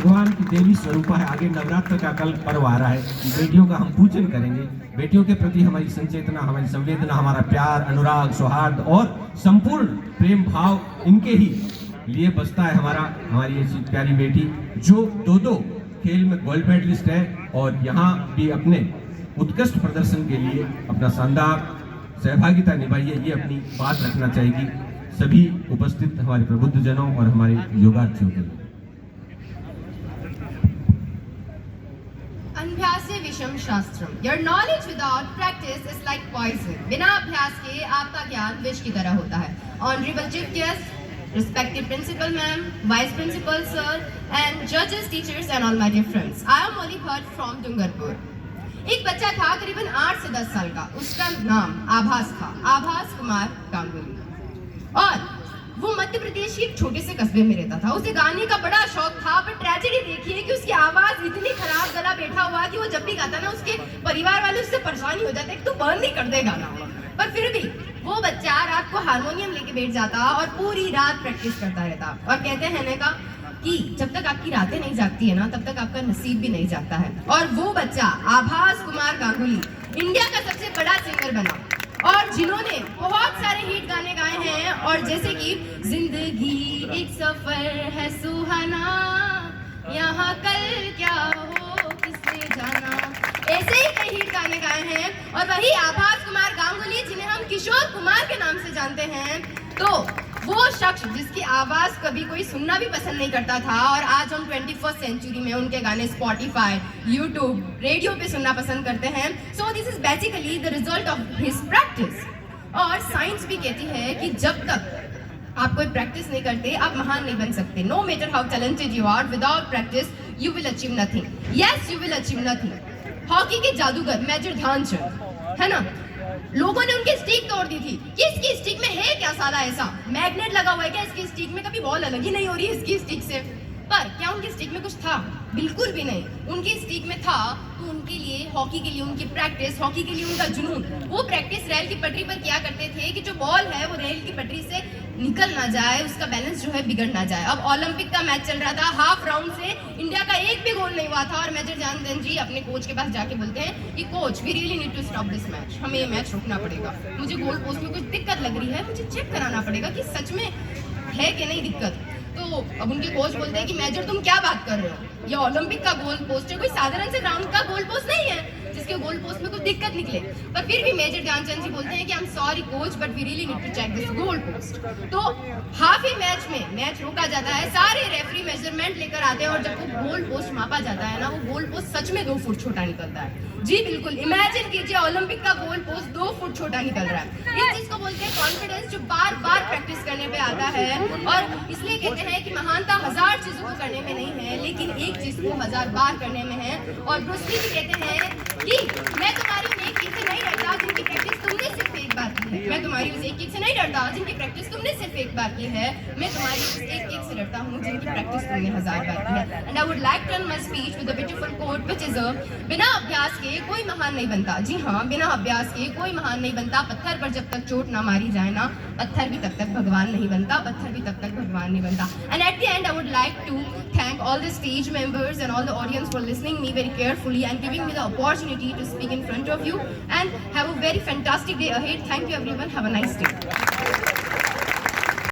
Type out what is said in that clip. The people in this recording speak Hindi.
भगवान की देवी स्वरूपा है। आगे नवरात्र का कल पर्व आ रहा है, बेटियों का हम पूजन करेंगे। बेटियों के प्रति हमारी संचेतना, हमारी संवेदना, हमारा प्यार, अनुराग, सौहार्द और संपूर्ण प्रेम भाव इनके ही लिए बसता है। हमारी ऐसी प्यारी बेटी जो दो खेल में गोल्ड मेडलिस्ट है और यहाँ भी अपने उत्कृष्ट प्रदर्शन के लिए अपना शानदार सहभागिता निभाई है, ये अपनी बात रखना चाहेगी सभी उपस्थित हमारे प्रबुद्धजनों और हमारे योगार्थियों के लिए। अभ्यास से विषम शास्त्रम। Your knowledge without practice is like poison. बिना अभ्यास के आपका ज्ञान विष की तरह होता है। Honorable Chief Guest, respected Principal Ma'am, Vice Principal Sir, and judges, teachers, and all my dear friends. I am Molly Bhatt from Dungarpur. एक बच्चा था करीबन 8 से 10 साल का, उसका नाम आभास था, आभास कुमार गांगुली, और वो मध्य प्रदेश के एक छोटे से कस्बे में रहता था। उसे गाने का बड़ा शौक था, पर ट्रेजेडी देखिए कि उसकी आवाज इतनी खराब, गला बैठा हुआ कि वो जब भी गाता ना उसके परिवार वाले उससे परेशानी हो जाते कि तू बंद नहीं कर दे गाना। पर फिर भी वो बच्चा रात को हारमोनियम लेके बैठ जाता और पूरी रात प्रैक्टिस करता रहता। और कहते हैं ना कि जब तक आपकी रातें नहीं जागती है ना, तब तक आपका नसीब भी नहीं जागता है। और वो बच्चा आभास कुमार गांगुली इंडिया का सबसे बड़ा सिंगर बना, और जिन्होंने बहुत सारे हिट गाने गाए हैं, और जैसे कि जिंदगी एक सफर है सुहाना, यहाँ कल क्या हो किसने जाना, ऐसे ही कई हिट गाने गाए हैं। और वही आभास कुमार गांगुली जिन्हें हम किशोर कुमार के नाम से जानते हैं, तो वो शख्स जिसकी आवाज कभी कोई सुनना भी पसंद नहीं करता था, और आज हम 21st सेंचुरी में उनके गाने स्पॉटिफाई, यूट्यूब, रेडियो पे सुनना पसंद करते हैं। So this is basically the result of his practice. और साइंस भी कहती है कि जब तक आप कोई प्रैक्टिस नहीं करते आप महान नहीं बन सकते। No matter how talented you are, without practice you will achieve nothing. Yes, you will achieve nothing. Hockey के जादूगर मेजर ध्यानचंद है ना, लोगों ने उनकी स्टिक तोड़ दी थी कि इसकी स्टिक में है क्या, साला ऐसा मैग्नेट लगा हुआ है क्या इसकी स्टिक में, कभी बॉल अलग ही नहीं हो रही है इसकी स्टिक से। पर क्या उनकी स्टिक में कुछ था? बिल्कुल भी नहीं। उनकी स्टिक में था तो उनके लिए, हॉकी के लिए उनकी प्रैक्टिस, हॉकी के लिए उनका जुनून। वो प्रैक्टिस रेल की पटरी पर किया करते थे कि जो बॉल है वो रेल की पटरी से निकल ना जाए, उसका बैलेंस जो है बिगड़ ना जाए। अब ओलंपिक का मैच चल रहा था, हाफ राउंड से इंडिया का एक भी गोल नहीं हुआ था, और मेजर ध्यानचंद जी अपने कोच के पास जाके बोलते हैं कि coach we really need to stop this match, हमें ये मैच रोकना पड़ेगा, मुझे गोल पोस्ट में कुछ दिक्कत लग रही है, मुझे चेक कराना पड़ेगा कि सच में है कि नहीं दिक्कत। तो अब उनके कोच बोलते हैं कि मेजर तुम क्या बात कर रहे हो, ये ओलंपिक का गोल पोस्ट है, कोई साधारण से ग्राउंड का गोल पोस्ट नहीं है जिसके गोल पोस्ट में कुछ दिक्कत निकले। पर फिर भी मेजर ध्यानचंद जी बोलते हैं कि I am sorry coach but we really need to check this goal post. तो हाफ ही मैच में मैच रोका जाता है, सारे रेफरी मेजरमेंट लेकर आते हैं, और जब वो गोल पोस्ट मापा जाता है ना, वो गोल पोस्ट सच में 2 फुट छोटा निकलता है। जी बिल्कुल, इमेजिन कीजिए ओलंपिक का गोल पोस्ट 2 फुट छोटा निकल रहा है। इस चीज को बोलते हैं कॉन्फिडेंस, जो बार बार प्रैक्टिस करने पे आता है। और इसलिए कहते हैं कि महानता 1000 चीजों को करने में नहीं है, लेकिन एक चीज को 1000 बार करने में है। और ब्रूस ली भी कहते हैं कि मैं तुम्हारी उस एक किक से नहीं डरता जिनकी प्रैक्टिस तुमने सिर्फ एक बार की है, मैं तुम्हारी उस एक किक से नहीं डरता जिनकी प्रैक्टिस तुमने सिर्फ एक बार की है, मैं तुम्हारी उस एक किक से डरता हूँ जिनकी प्रैक्टिस तुमने 1000 बार की है। And I would like to end my speech with a beautiful quote which is बिना अभ्यास के कोई महान नहीं बनता। जी हाँ, बिना अभ्यास के कोई महान नहीं बनता। पत्थर पर जब तक चोट ना मारी जाए ना, पत्थर भी तब तक भगवान नहीं बनता, पत्थर भी तब तक भगवान नहीं बनता। And at the end I would like to thank all the stage members and all the audience for listening me very carefully and giving me the opportunity to speak in front of you, and have a very fantastic day ahead. Thank you everyone, have a nice day.